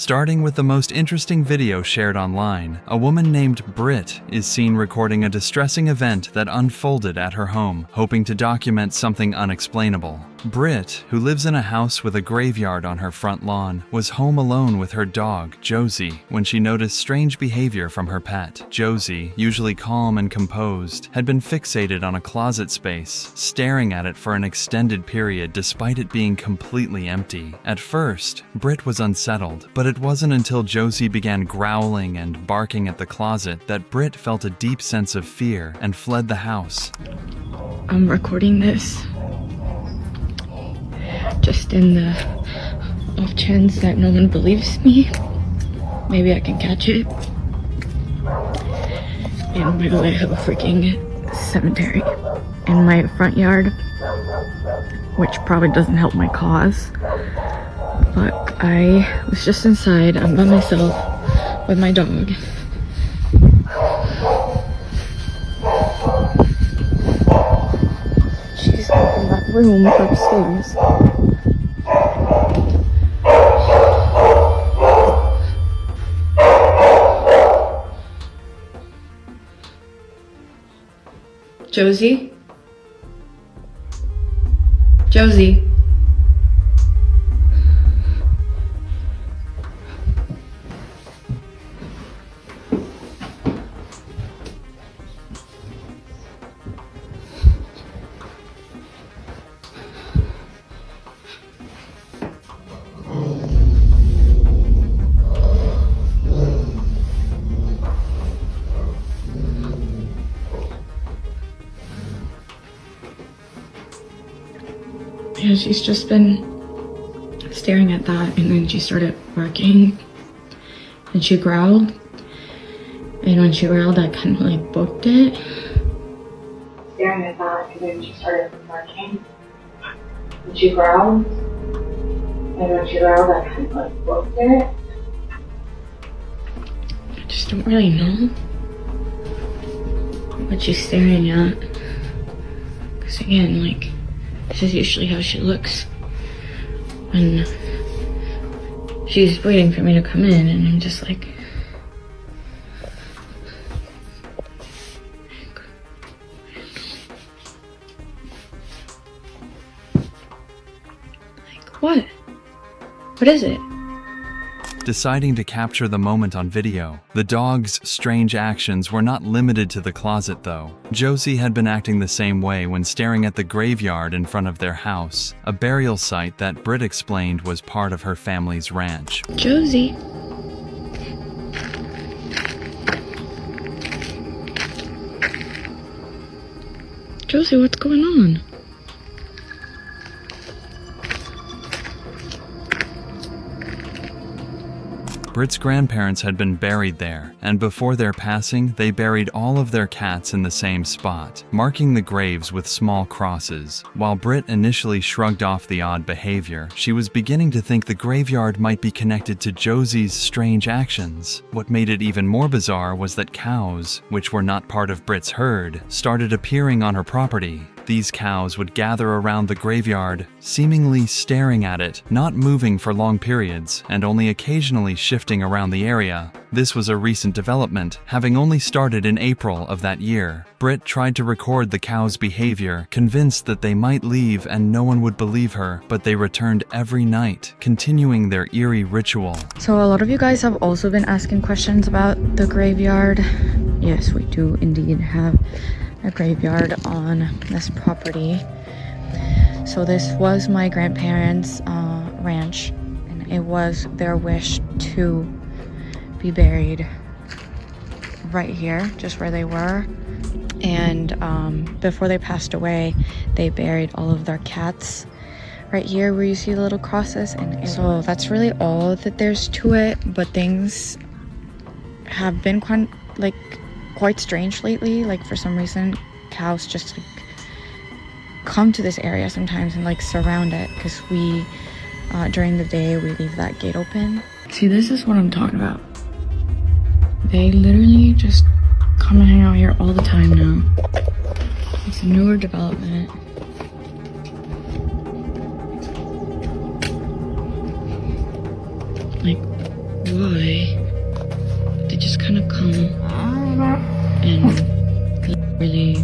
Starting with the most interesting video shared online, a woman named Britt is seen recording a distressing event that unfolded at her home, hoping to document something unexplainable. Britt, who lives in a house with a graveyard on her front lawn, was home alone with her dog, Josie, when she noticed strange behavior from her pet. Josie, usually calm and composed, had been fixated on a closet space, staring at it for an extended period despite it being completely empty. At first, Britt was unsettled, but it wasn't until Josie began growling and barking at the closet that Britt felt a deep sense of fear and fled the house. I'm recording this just in the off chance that no one believes me. Maybe I can catch it. And by the way, I have a freaking cemetery in my front yard, which probably doesn't help my cause. But I was just inside. I'm by myself with my dog. She's in that room upstairs. Josie? Josie? Yeah, she's just been staring at that, and then she started barking, and she growled, and when she growled, I kind of like booked it. Staring at that, and then she started barking, and she growled, and when she growled, I kind of like booked it. I just don't really know what she's staring at, because again, like, this is usually how she looks when she's waiting for me to come in, and I'm just like, what? What is it? Deciding to capture the moment on video, the dog's strange actions were not limited to the closet though. Josie had been acting the same way when staring at the graveyard in front of their house, a burial site that Britt explained was part of her family's ranch. Josie. Josie, what's going on? Britt's grandparents had been buried there, and before their passing, they buried all of their cats in the same spot, marking the graves with small crosses. While Britt initially shrugged off the odd behavior, she was beginning to think the graveyard might be connected to Josie's strange actions. What made it even more bizarre was that cows, which were not part of Britt's herd, started appearing on her property. These cows would gather around the graveyard, seemingly staring at it, not moving for long periods, and only occasionally shifting around the area. This was a recent development, having only started in April of that year. Britt tried to record the cows' behavior, convinced that they might leave and no one would believe her, but they returned every night, continuing their eerie ritual. So a lot of you guys have also been asking questions about the graveyard. Yes, we do indeed have a graveyard on this property. So this was my grandparents' ranch, and it was their wish to be buried right here, just where they were. And before they passed away, they buried all of their cats right here where you see the little crosses. And so that's really all that there's to it, but things have been quite strange lately. Like, for some reason, cows just like come to this area sometimes and like surround it, because we during the day we leave that gate open. See, this is what I'm talking about. They literally just come and hang out here all the time now. It's a newer development. Like, why they just kind of come and really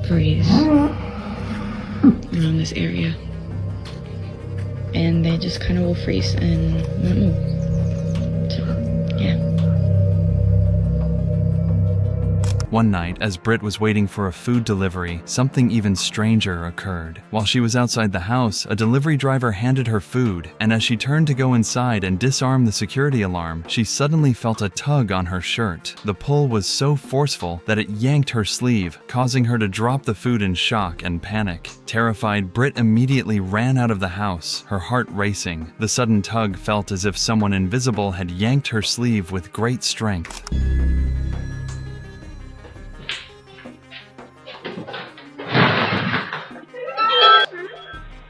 freeze around this area. And they just kind of will freeze and won't move. So, yeah. One night, as Britt was waiting for a food delivery, something even stranger occurred. While she was outside the house, a delivery driver handed her food, and as she turned to go inside and disarm the security alarm, she suddenly felt a tug on her shirt. The pull was so forceful that it yanked her sleeve, causing her to drop the food in shock and panic. Terrified, Britt immediately ran out of the house, her heart racing. The sudden tug felt as if someone invisible had yanked her sleeve with great strength.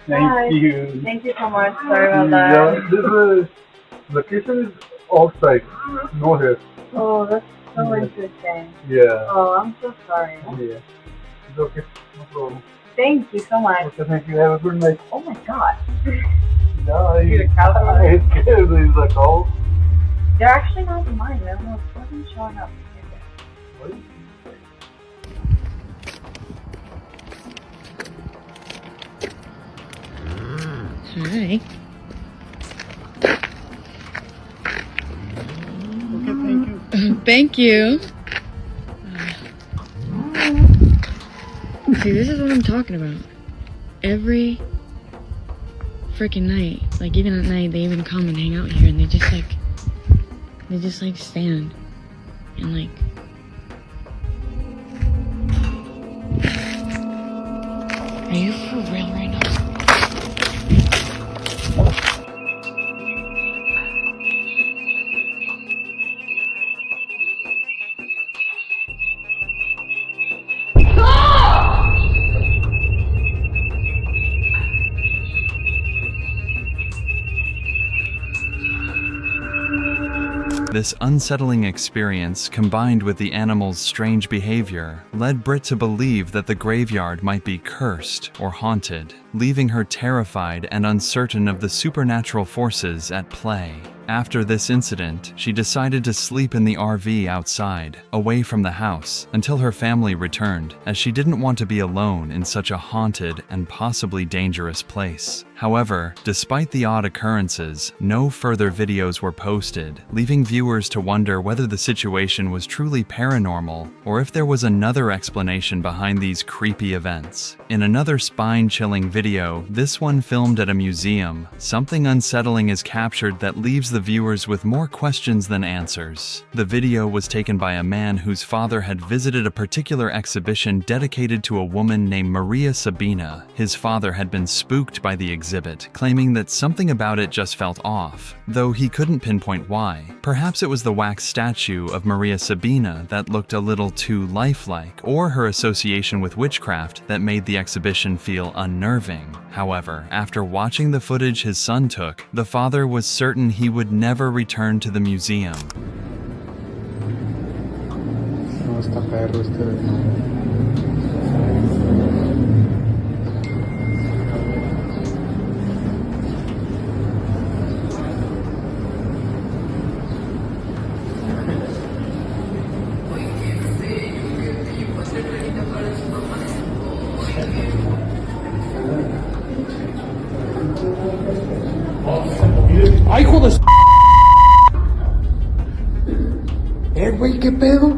Thank you. Thank you so much. Sorry about that. Yeah, this location is outside, no here. Oh, that's so interesting. Yeah. Oh, I'm so sorry. Yeah. It's okay. No problem. Thank you so much. Okay, thank you. Have a good night. Oh my god. Yeah, See the cow over there? it's scared. There's a cow. They're actually not mine. I don't know. It wasn't showing up. What? Hi. Okay, thank you. Thank you. See, this is what I'm talking about. Every freaking night, like even at night, they even come and hang out here, and they just like stand and like. Are you for real right now? This unsettling experience, combined with the animal's strange behavior, led Britt to believe that the graveyard might be cursed or haunted, leaving her terrified and uncertain of the supernatural forces at play. After this incident, she decided to sleep in the RV outside, away from the house, until her family returned, as she didn't want to be alone in such a haunted and possibly dangerous place. However, despite the odd occurrences, no further videos were posted, leaving viewers to wonder whether the situation was truly paranormal or if there was another explanation behind these creepy events. In another spine-chilling video, this one filmed at a museum, something unsettling is captured that leaves the viewers with more questions than answers. The video was taken by a man whose father had visited a particular exhibition dedicated to a woman named Maria Sabina. His father had been spooked by the exhibit, claiming that something about it just felt off, though he couldn't pinpoint why. Perhaps it was the wax statue of Maria Sabina that looked a little too lifelike, or her association with witchcraft that made the exhibition feel unnerving. However, after watching the footage his son took, the father was certain he would never return to the museum. No, está perro este. ¡Ay, hijo de güey, qué pedo!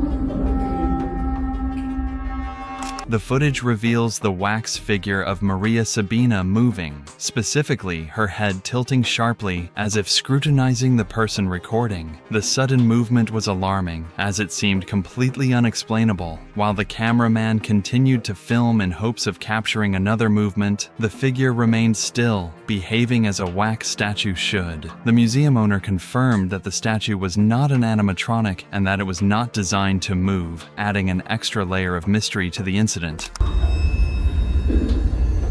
The footage reveals the wax figure of Maria Sabina moving, specifically her head tilting sharply as if scrutinizing the person recording. The sudden movement was alarming, as it seemed completely unexplainable. While the cameraman continued to film in hopes of capturing another movement, the figure remained still, behaving as a wax statue should. The museum owner confirmed that the statue was not an animatronic and that it was not designed to move, adding an extra layer of mystery to the incident.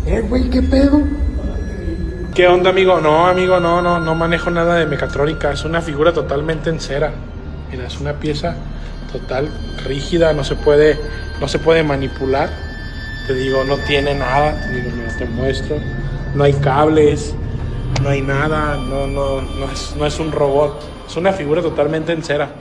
Güey, qué pedo. ¿Qué onda, amigo? No, amigo, no manejo nada de mecatrónica. Es una figura totalmente en cera. Mira, es una pieza total, rígida, no se puede manipular. Te digo, no tiene nada. Te digo, mira, te muestro. No hay cables, no hay nada, no es un robot. Es una figura totalmente en cera.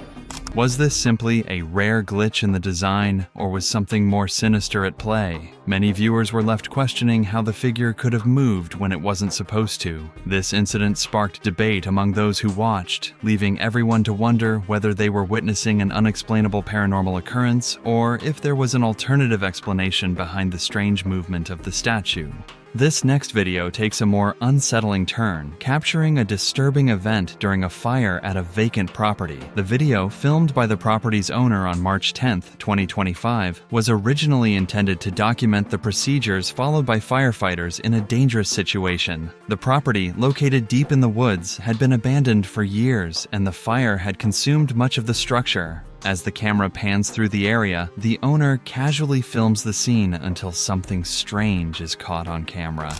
Was this simply a rare glitch in the design, or was something more sinister at play? Many viewers were left questioning how the figure could have moved when it wasn't supposed to. This incident sparked debate among those who watched, leaving everyone to wonder whether they were witnessing an unexplainable paranormal occurrence, or if there was an alternative explanation behind the strange movement of the statue. This next video takes a more unsettling turn, capturing a disturbing event during a fire at a vacant property. The video, filmed by the property's owner on March 10, 2025, was originally intended to document the procedures followed by firefighters in a dangerous situation. The property, located deep in the woods, had been abandoned for years, and the fire had consumed much of the structure. As the camera pans through the area, the owner casually films the scene until something strange is caught on camera.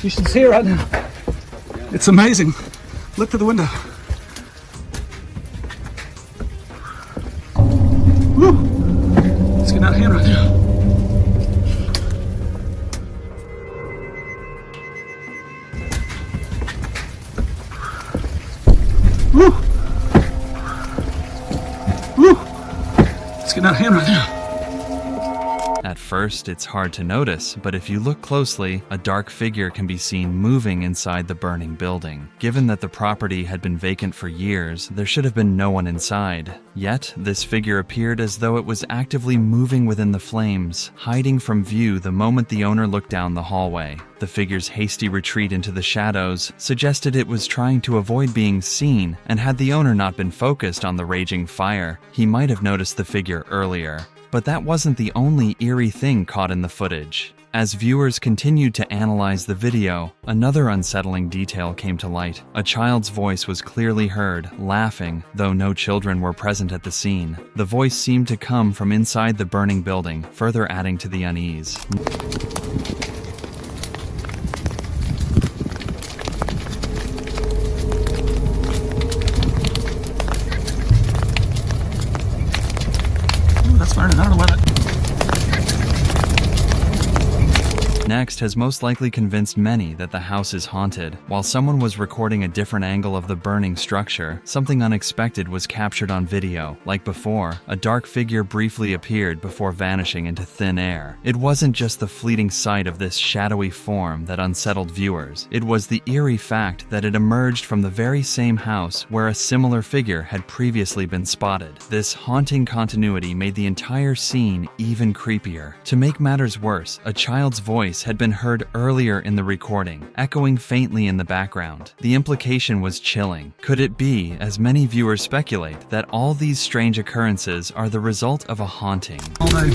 You should see it right now. It's amazing. Look through the window. Woo! It's getting out of hand right now. Woo! Woo! It's getting out of hand right now. At first, it's hard to notice, but if you look closely, a dark figure can be seen moving inside the burning building. Given that the property had been vacant for years, there should have been no one inside. Yet, this figure appeared as though it was actively moving within the flames, hiding from view the moment the owner looked down the hallway. The figure's hasty retreat into the shadows suggested it was trying to avoid being seen, and had the owner not been focused on the raging fire, he might have noticed the figure earlier. But that wasn't the only eerie thing caught in the footage. As viewers continued to analyze the video, another unsettling detail came to light. A child's voice was clearly heard, laughing, though no children were present at the scene. The voice seemed to come from inside the burning building, further adding to the unease. That's fine. I don't know why that. Next has most likely convinced many that the house is haunted. While someone was recording a different angle of the burning structure, something unexpected was captured on video. Like before, a dark figure briefly appeared before vanishing into thin air. It wasn't just the fleeting sight of this shadowy form that unsettled viewers. It was the eerie fact that it emerged from the very same house where a similar figure had previously been spotted. This haunting continuity made the entire scene even creepier. To make matters worse, a child's voice had been heard earlier in the recording, echoing faintly in the background. The implication was chilling. Could it be, as many viewers speculate, that all these strange occurrences are the result of a haunting? All day.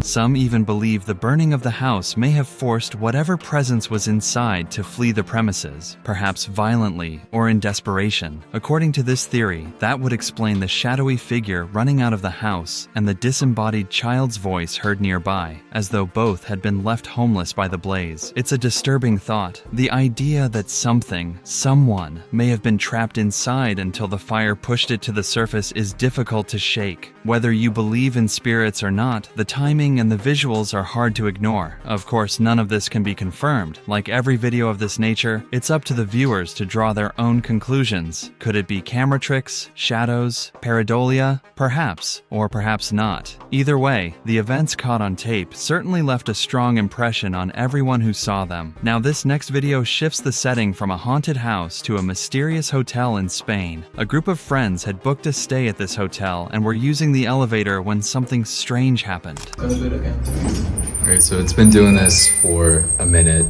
Some even believe the burning of the house may have forced whatever presence was inside to flee the premises, perhaps violently or in desperation. According to this theory, that would explain the shadowy figure running out of the house and the disembodied child's voice heard nearby, as though both had been left homeless by the blaze. It's a disturbing thought. The idea that someone may have been trapped inside until the fire pushed it to the surface is difficult to shake. Whether you believe in spirits or not, the timing and the visuals are hard to ignore. Of course, none of this can be confirmed. Like every video of this nature, it's up to the viewers to draw their own conclusions. Could it be camera tricks, shadows, pareidolia? Perhaps, or perhaps not. Either way, the events caught on tape certainly left a strong impression on everyone who saw them. Now, this next video shifts the setting from a haunted house to a mysterious hotel in Spain. A group of friends had booked a stay at this hotel and were using the elevator when something strange happened. Okay, so it's been doing this for a minute,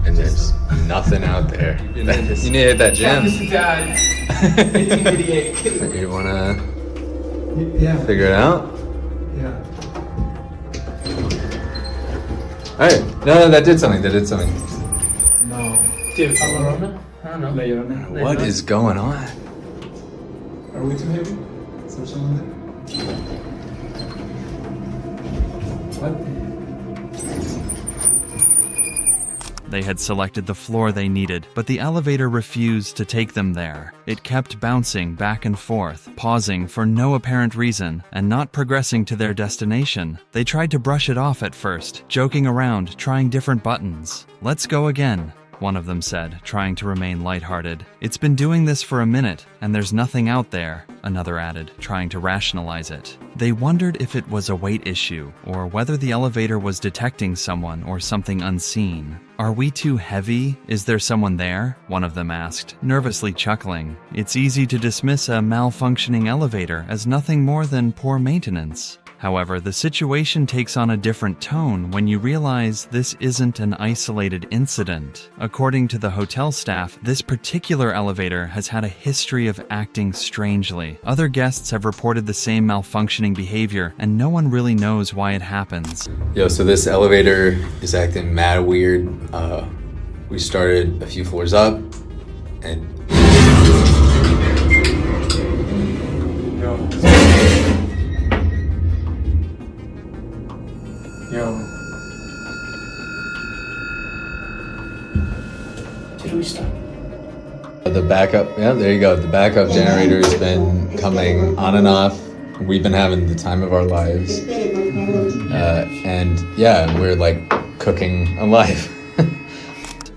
and there's nothing out there. You need to hit that gym. You wanna figure it out? Yeah. Alright, no, that did something, No. Dude, I don't know. What is going on? Are we too heavy? Is there someone there? What? They had selected the floor they needed, but the elevator refused to take them there. It kept bouncing back and forth, pausing for no apparent reason, and not progressing to their destination. They tried to brush it off at first, joking around, trying different buttons. "Let's go again," one of them said, trying to remain lighthearted. "It's been doing this for a minute, and there's nothing out there," another added, trying to rationalize it. They wondered if it was a weight issue, or whether the elevator was detecting someone or something unseen. "Are we too heavy? Is there someone there?" one of them asked, nervously chuckling. It's easy to dismiss a malfunctioning elevator as nothing more than poor maintenance. However, the situation takes on a different tone when you realize this isn't an isolated incident. According to the hotel staff, this particular elevator has had a history of acting strangely. Other guests have reported the same malfunctioning behavior, and no one really knows why it happens. Yo, so this elevator is acting mad weird. We started a few floors up, and Did we stop? the backup, yeah, there you go. The backup generator has been coming on and off. We've been having the time of our lives. And yeah, we're like cooking alive.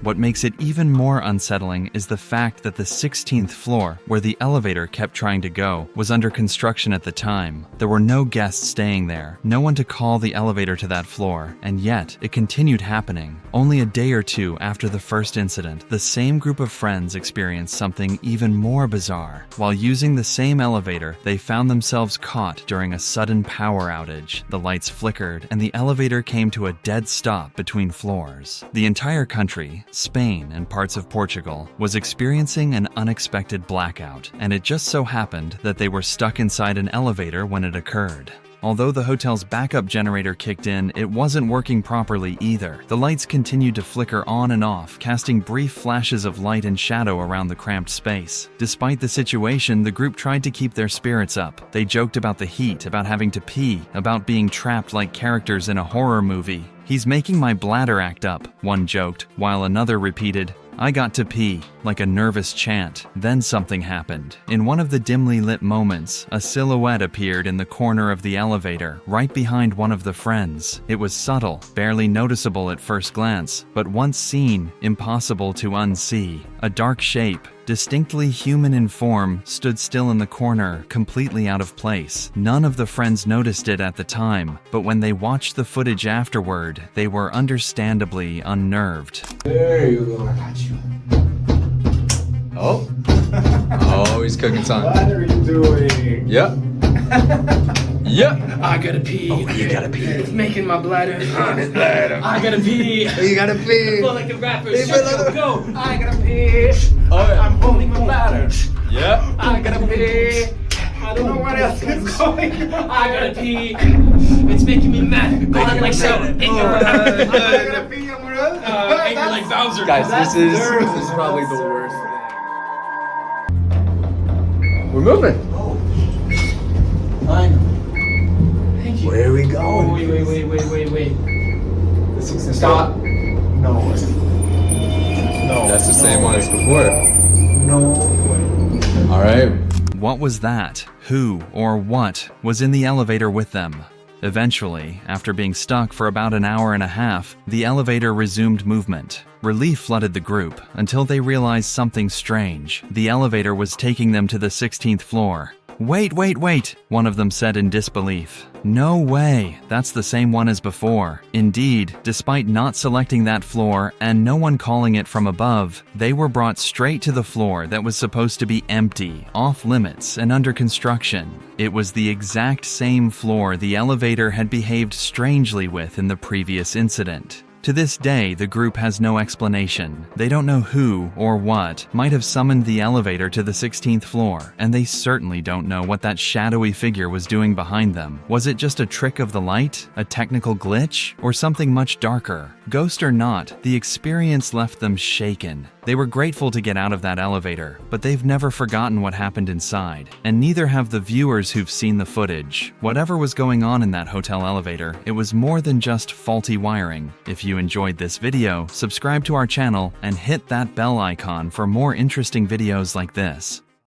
What makes it even more unsettling is the fact that the 16th floor, where the elevator kept trying to go, was under construction at the time. There were no guests staying there, no one to call the elevator to that floor, and yet it continued happening. Only a day or two after the first incident, the same group of friends experienced something even more bizarre. While using the same elevator, they found themselves caught during a sudden power outage. The lights flickered, and the elevator came to a dead stop between floors. The entire country, Spain and parts of Portugal, was experiencing an unexpected blackout, and it just so happened that they were stuck inside an elevator when it occurred. Although the hotel's backup generator kicked in, it wasn't working properly either. The lights continued to flicker on and off, casting brief flashes of light and shadow around the cramped space. Despite the situation, the group tried to keep their spirits up. They joked about the heat, about having to pee, about being trapped like characters in a horror movie. "He's making my bladder act up," one joked, while another repeated, "I got to pee," like a nervous chant. Then something happened. In one of the dimly lit moments, a silhouette appeared in the corner of the elevator, right behind one of the friends. It was subtle, barely noticeable at first glance, but once seen, impossible to unsee. A dark shape, distinctly human in form, stood still in the corner, completely out of place. None of the friends noticed it at the time, but when they watched the footage afterward, they were understandably unnerved. There you go. I got you. Oh. Oh, he's cooking something. What are you doing? Yep. Yep. I gotta pee. Oh, you gotta pee. It's making my bladder. I gotta pee. You gotta pee. Feel like the rappers. Hey, brother. Go. I gotta pee. Oh, yeah. I'm holding my bladder. Yep. I gotta pee. I don't know what else is going on. I gotta pee. It's making me mad. Go on like so. In your I gotta pee, bro. angry like Bowser. Guys, this is probably the worst. We're moving. I know. Thank you. Where are we going? Oh, wait. The 16th. Stop. No. No. That's the same one as before. No way. All right. What was that? Who or what was in the elevator with them? Eventually, after being stuck for about an hour and a half, the elevator resumed movement. Relief flooded the group until they realized something strange. The elevator was taking them to the 16th floor. Wait, one of them said in disbelief. No way, that's the same one as before. Indeed, despite not selecting that floor and no one calling it from above, they were brought straight to the floor that was supposed to be empty, off limits, and under construction. It was the exact same floor the elevator had behaved strangely with in the previous incident. To this day, the group has no explanation. They don't know who or what might have summoned the elevator to the 16th floor, and they certainly don't know what that shadowy figure was doing behind them. Was it just a trick of the light, a technical glitch, or something much darker? Ghost or not, the experience left them shaken. They were grateful to get out of that elevator, but they've never forgotten what happened inside, and neither have the viewers who've seen the footage. Whatever was going on in that hotel elevator, it was more than just faulty wiring. If you enjoyed this video, subscribe to our channel and hit that bell icon for more interesting videos like this.